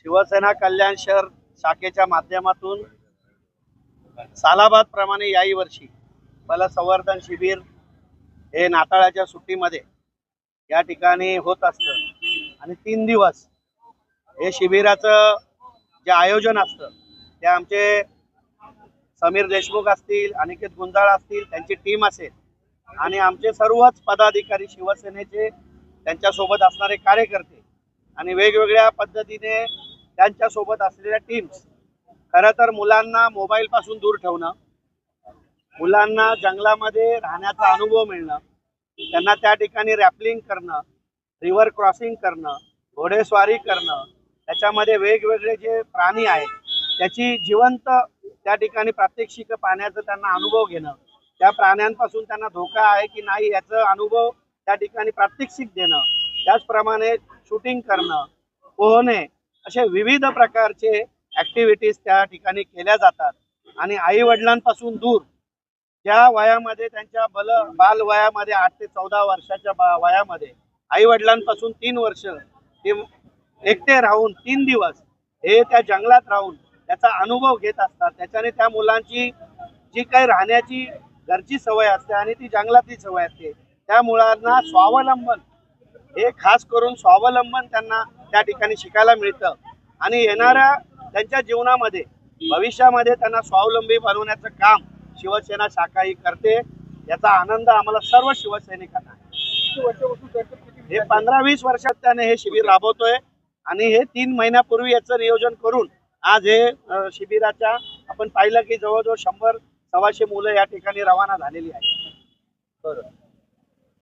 शिवसेना कल्याण शहर शाखेच्या माध्यमातून सालाबाद प्रमाणे याही वर्षी संवर्धन शिबिर हे नाताळाच्या सुट्टीमध्ये या ठिकाणी होत असतं आणि 3 दिवस हे शिबिराचं जे आयोजन असतं ते आमचे समीर देशमुख असतील, अनिकेत गुंजाळ असतील, त्यांची टीम असेल आणि आमचे सर्वच पदाधिकारी शिवसेनेचे त्यांच्यासोबत असणारे कार्यकर्ते आणि वेगवेगळ्या पद्धतीने त्यांच्यासोबत असलेल्या टीम्स खरं तर मुलांना मोबाईल पासून दूर ठेवणं, मुलांना जंगलामध्ये राहण्याचा अनुभव मिळणं, त्यांना त्या ठिकाणी रॅपलिंग करणं, रिव्हर क्रॉसिंग करणं, घोडेस्वारी करणं, त्याच्यामध्ये वेगवेगळे जे प्राणी आहेत त्याची जिवंत त्या ठिकाणी प्रात्यक्षिक पाहण्याचा त्यांना अनुभव घेणं, त्या प्राण्यांपासून त्यांना धोका आहे की नाही याचा अनुभव त्या ठिकाणी प्रात्यक्षिक देणं, त्याचप्रमाणे शूटिंग करणं, पोहणे, असे विविध प्रकारचे ऍक्टिव्हिटीज त्या ठिकाणी केल्या जातात आणि आई वडिलांपासून दूर ज्या वयामध्ये त्यांच्या बाल वयामध्ये 8 ते 14 वर्षाच्या वयामध्ये आई वडिलांपासून 3 वर्ष ते एकटे राहून 3 दिवस हे त्या जंगलात राहून त्याचा अनुभव घेत असतात। त्याच्याने त्या मुलांची जी काही राहण्याची घरची सवय असते आणि ती जंगलातली सवय असते, त्या मुलांना स्वावलंबन हे खास करून स्वावलंबन त्यांना त्या ठिकाणी शिकायला मिळतं आणि येणाऱ्या त्यांच्या जीवनामध्ये भविष्यामध्ये त्यांना स्वावलंबी बनवण्याचं काम शिवसेना शाखा ही करते। याचा आनंद आम्हाला सर्व शिवसैनिकांना आहे। हे 15-20 वर्षात त्याने हे शिबिर राबवतोय आणि हे 3 महिन्यापूर्वी याचं नियोजन करून आज हे शिबिराच्या आपण पाहिलं की जवळजवळ 100-125 मुलं या ठिकाणी रवाना झालेली आहेत।